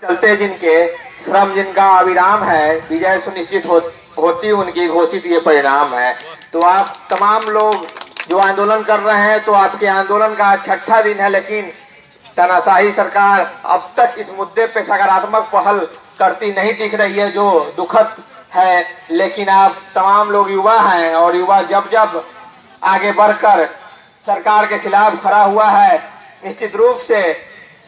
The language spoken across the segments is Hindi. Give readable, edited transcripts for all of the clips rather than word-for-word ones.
चलते जिनके श्रम जिनका अविराम है, विजय सुनिश्चित होती उनकी घोषित ये परिणाम है। तो आप तमाम लोग जो आंदोलन कर रहे हैं, तो आपके आंदोलन का छठा दिन है, लेकिन तानाशाही सरकार अब तक इस मुद्दे पे सकारात्मक पहल करती नहीं दिख रही है, जो दुखद है। लेकिन आप तमाम लोग युवा हैं और युवा जब जब आगे बढ़कर सरकार के खिलाफ खड़ा हुआ है, निश्चित रूप से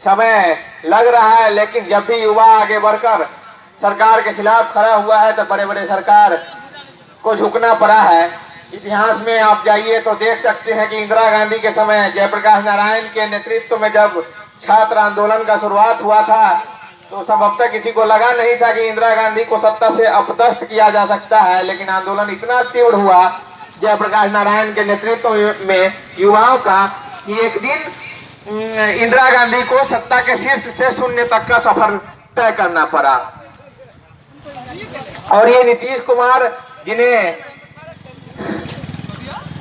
समय लग रहा है, लेकिन जब भी युवा आगे बढ़कर सरकार के खिलाफ खड़ा हुआ है तो बड़े बड़े सरकार को झुकना पड़ा है। इतिहास में आप जाइए तो देख सकते हैं कि इंदिरा गांधी के समय जयप्रकाश नारायण के नेतृत्व में जब छात्र आंदोलन का शुरुआत हुआ था, तो अब तक किसी को लगा नहीं था कि इंदिरा गांधी को सत्ता से अपदस्थ किया जा सकता है। लेकिन आंदोलन इतना तीव्र हुआ जयप्रकाश नारायण के नेतृत्व में युवाओं का कि एक दिन इंदिरा गांधी को सत्ता के शीर्ष से शून्य तक का सफर तय करना पड़ा। और ये नीतीश कुमार, जिन्हें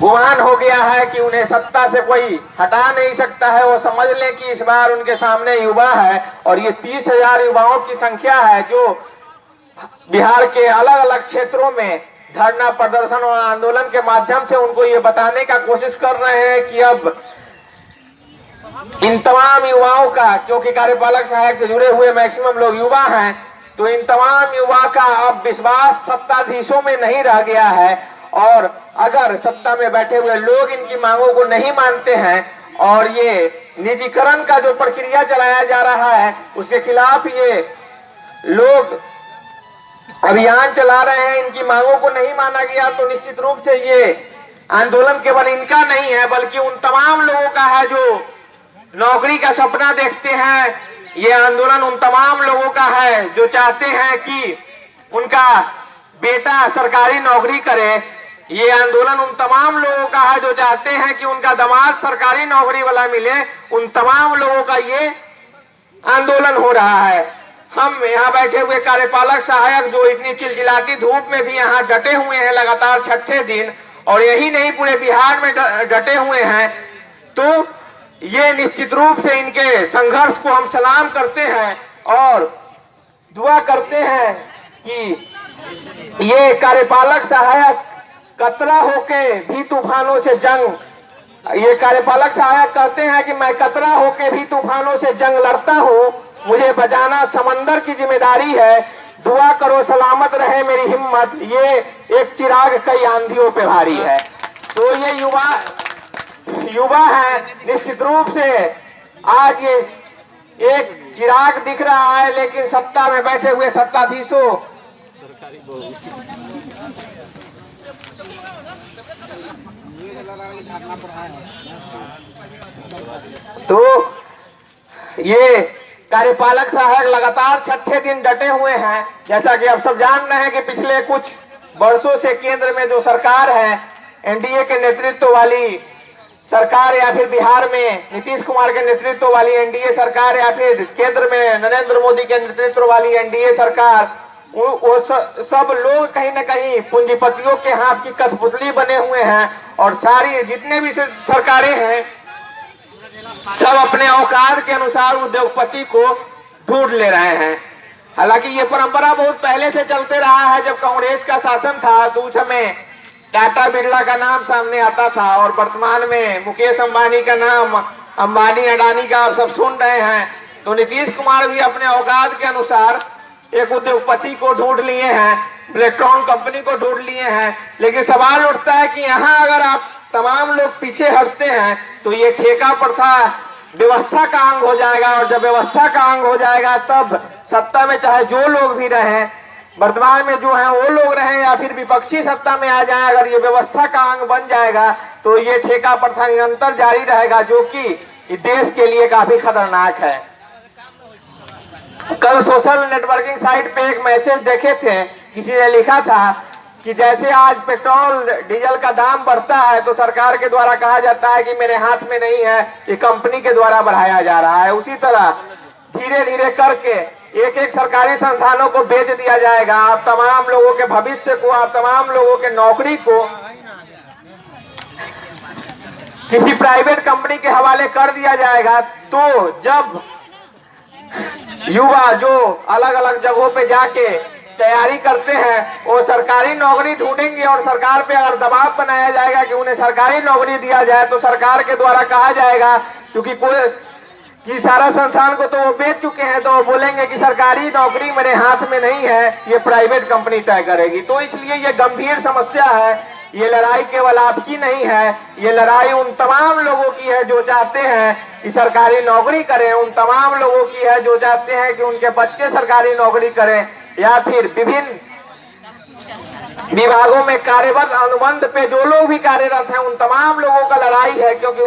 गुमान हो गया है कि उन्हें सत्ता से कोई हटा नहीं सकता है, वो समझ लें कि इस बार उनके सामने युवा है और ये 30,000 युवाओं की संख्या है जो बिहार के अलग अलग क्षेत्रों में धरना प्रदर्शन और आंदोलन के माध्यम से उनको ये बताने का कोशिश कर रहे हैं कि अब इन तमाम युवाओं का, क्योंकि कार्यपालक सहायक से जुड़े हुए मैक्सिमम लोग युवा हैं, तो इन तमाम युवा का अब विश्वास सत्ताधीशों में नहीं रह गया है। और अगर सत्ता में बैठे हुए लोग इनकी मांगों को नहीं मानते हैं और ये निजीकरण का जो प्रक्रिया चलाया जा रहा है उसके खिलाफ ये लोग अभियान चला रहे हैं, इनकी मांगों को नहीं माना गया, तो निश्चित रूप से ये आंदोलन केवल इनका नहीं है बल्कि उन तमाम लोगों का है जो नौकरी का सपना देखते हैं। ये आंदोलन उन तमाम लोगों का है जो चाहते हैं कि उनका बेटा सरकारी नौकरी करे। ये आंदोलन उन तमाम लोगों का है जो चाहते हैं कि उनका दामाद सरकारी नौकरी वाला मिले। उन तमाम लोगों का ये आंदोलन हो रहा है। हम यहाँ बैठे हुए कार्यपालक सहायक जो इतनी चिलचिलाती धूप में भी यहाँ डटे हुए हैं लगातार छठे दिन, और यही नहीं पूरे बिहार में डटे हुए हैं, तो ये निश्चित रूप से इनके संघर्ष को हम सलाम करते हैं और दुआ करते हैं कि ये कार्यपालक सहायक कतरा होके भी तूफानों से जंग, ये कार्यपालक सहायक कहते हैं कि मैं कतरा होके भी तूफानों से जंग लड़ता हूँ, मुझे बचाना समंदर की जिम्मेदारी है, दुआ करो सलामत रहे मेरी हिम्मत, ये एक चिराग कई आंधियों पे भारी है। तो ये युवा है, निश्चित रूप से आज ये एक चिराग दिख रहा है, लेकिन सत्ता में बैठे हुए सत्ताधीशों तो ये कार्यपालक सहायक लगातार छठे दिन डटे हुए हैं। जैसा कि आप सब जान रहे हैं कि पिछले कुछ वर्षों से केंद्र में जो सरकार है, एनडीए के नेतृत्व वाली सरकार, या फिर बिहार में नीतीश कुमार के नेतृत्व वाली एनडीए सरकार, या फिर केंद्र में नरेंद्र मोदी के नेतृत्व वाली एनडीए सरकार, वो सब लोग कहीं न कहीं पूंजीपतियों के हाथ की कठपुतली बने हुए हैं। और सारी जितने भी सरकारें हैं सब अपने औकात के अनुसार उद्योगपति को ढूंढ ले रहे हैं। हालांकि ये परंपरा बहुत पहले से चलते रहा है। जब कांग्रेस का शासन था तो उस समय टाटा बिरला का नाम सामने आता था, और वर्तमान में मुकेश अंबानी का नाम, अंबानी अडानी का आप सब सुन रहे हैं। तो नीतीश कुमार भी अपने औकात के अनुसार एक उद्योगपति को ढूंढ लिए हैं, इलेक्ट्रॉन कंपनी को ढूंढ लिए हैं। लेकिन सवाल उठता है कि यहाँ अगर आप तमाम लोग पीछे हटते हैं तो ये ठेका प्रथा व्यवस्था का अंग हो जाएगा, और जब व्यवस्था का अंग हो जाएगा तब सत्ता में चाहे जो लोग भी रहें, वर्तमान में जो है वो लोग रहें या फिर विपक्षी सत्ता में आ जाए, अगर ये व्यवस्था का अंग बन जाएगा तो ये ठेका प्रथा निरंतर जारी रहेगा, जो कि देश के लिए काफी खतरनाक है। कल सोशल नेटवर्किंग साइट पे एक मैसेज देखे थे, किसी ने लिखा था कि जैसे आज पेट्रोल डीजल का दाम बढ़ता है तो सरकार के द्वारा कहा जाता है कि मेरे हाथ में नहीं है, ये कंपनी के द्वारा बढ़ाया जा रहा है। उसी तरह धीरे धीरे करके एक एक सरकारी संस्थानों को बेच दिया जाएगा। आप तमाम लोगों के भविष्य को, आप तमाम लोगों के नौकरी को किसी प्राइवेट कंपनी के हवाले कर दिया जाएगा। तो जब युवा जो अलग अलग जगहों पे जाके तैयारी करते हैं वो सरकारी नौकरी ढूंढेंगे, और सरकार पे अगर दबाव बनाया जाएगा कि उन्हें सरकारी नौकरी दिया जाए तो सरकार के द्वारा कहा जाएगा, क्योंकि कोई कि सारा संस्थान को तो वो बेच चुके हैं, तो वो बोलेंगे कि सरकारी नौकरी मेरे हाथ में नहीं है, ये प्राइवेट कंपनी तय करेगी। तो इसलिए ये गंभीर समस्या है। ये लड़ाई केवल आपकी नहीं है, ये लड़ाई उन तमाम लोगों की है जो चाहते हैं कि सरकारी नौकरी करें, उन तमाम लोगों की है जो चाहते हैं कि उनके बच्चे सरकारी नौकरी करें, या फिर विभिन्न विभागों में कार्यरत अनुबंध पे जो लोग भी कार्यरत हैं उन तमाम लोगों का लड़ाई है, क्योंकि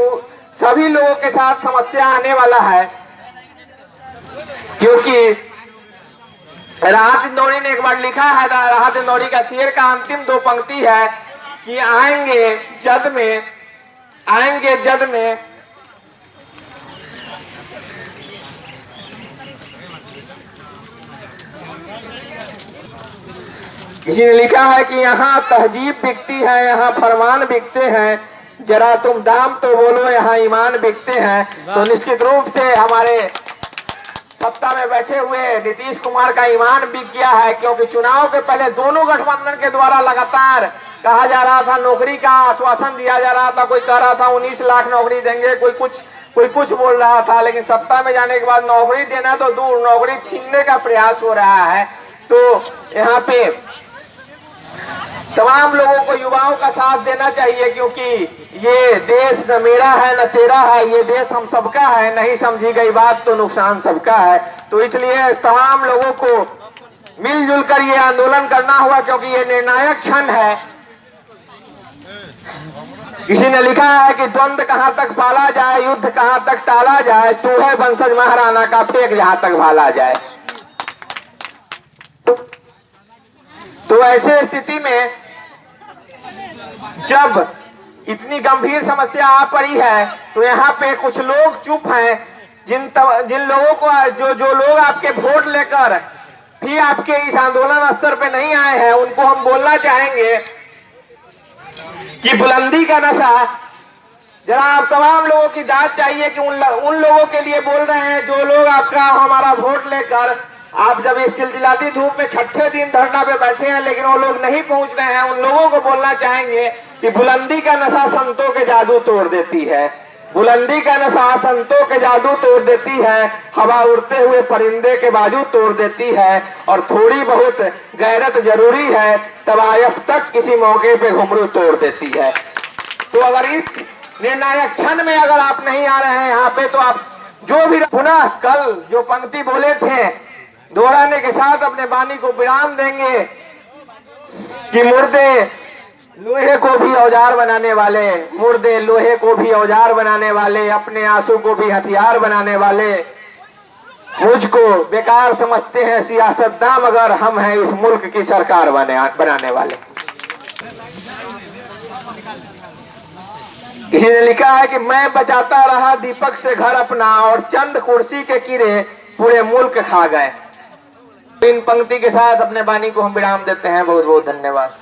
सभी लोगों के साथ समस्या आने वाला है। क्योंकि राहत इंदौरी ने एक बार लिखा है, राहत इंदौरी का शेर का अंतिम दो पंक्ति है कि आएंगे जद में किसी ने लिखा है कि यहाँ तहजीब बिकती है, यहाँ फरमान बिकते हैं, जरा तुम दाम तो बोलो यहाँ ईमान बिकते हैं। तो निश्चित रूप से हमारे सत्ता में बैठे हुए नीतीश कुमार का ईमान बिक गया है, क्योंकि चुनाव के पहले दोनों गठबंधन के द्वारा लगातार कहा जा रहा था, नौकरी का आश्वासन दिया जा रहा था। कोई कह रहा था 19 लाख नौकरी देंगे, कोई कुछ बोल रहा था, लेकिन सत्ता में जाने के बाद नौकरी देना तो दूर, नौकरी छीनने का प्रयास हो रहा है। तो यहाँ पे तमाम लोगों को, युवाओं का साथ देना चाहिए, क्योंकि ये देश न मेरा है न तेरा है, ये देश हम सबका है, नहीं समझी गई बात तो नुकसान सबका है। तो इसलिए तमाम लोगों को मिलजुल कर ये आंदोलन करना हुआ, क्योंकि ये निर्णायक क्षण है। किसी ने लिखा है कि द्वंद्व कहां तक पाला जाए, युद्ध कहां तक टाला जाए, तू है बंसज महाराणा का फेंक जहां तक भाला जाए। तो ऐसे स्थिति में जब इतनी गंभीर समस्या आ पड़ी है, तो यहाँ पे कुछ लोग चुप हैं, जिन लोगों को जो लोग आपके वोट लेकर भी आपके इस आंदोलन स्तर पे नहीं आए हैं, उनको हम बोलना चाहेंगे कि बुलंदी का नशा, जरा आप तमाम लोगों की दाद चाहिए कि उन लोगों के लिए बोल रहे हैं जो लोग आपका हमारा वोट लेकर, आप जब इस चिलचिलाती धूप में छठे दिन धरना पे बैठे हैं लेकिन वो लोग नहीं पहुंच रहे हैं, उन लोगों को बोलना चाहेंगे कि बुलंदी का नशा संतों के जादू तोड़ देती है, बुलंदी का नशा संतों के जादू तोड़ देती है, हवा उड़ते हुए परिंदे के बाजू तोड़ देती है, और थोड़ी बहुत गैरत जरूरी है, तवायफ तक किसी मौके पे घुंघरू तोड़ देती है। तो अगर इस निर्णायक क्षण में अगर आप नहीं आ रहे हैं यहाँ पे, तो आप जो भी पुनः कल जो पंक्ति बोले थे दोहराने के साथ अपने वाणी को विराम देंगे कि मुर्दे लोहे को भी औजार बनाने वाले, मुर्दे लोहे को भी औजार बनाने वाले, अपने आंसू को भी हथियार बनाने वाले, मुझको बेकार समझते हैं सियासतदान, मगर हम हैं इस मुल्क की सरकार बनाने वाले। किसी ने लिखा है कि मैं बचाता रहा दीपक से घर अपना, और चंद कुर्सी के कीड़े पूरे मुल्क खा गए। इन पंक्ति के साथ अपने वाणी को हम विराम देते हैं। बहुत बहुत धन्यवाद।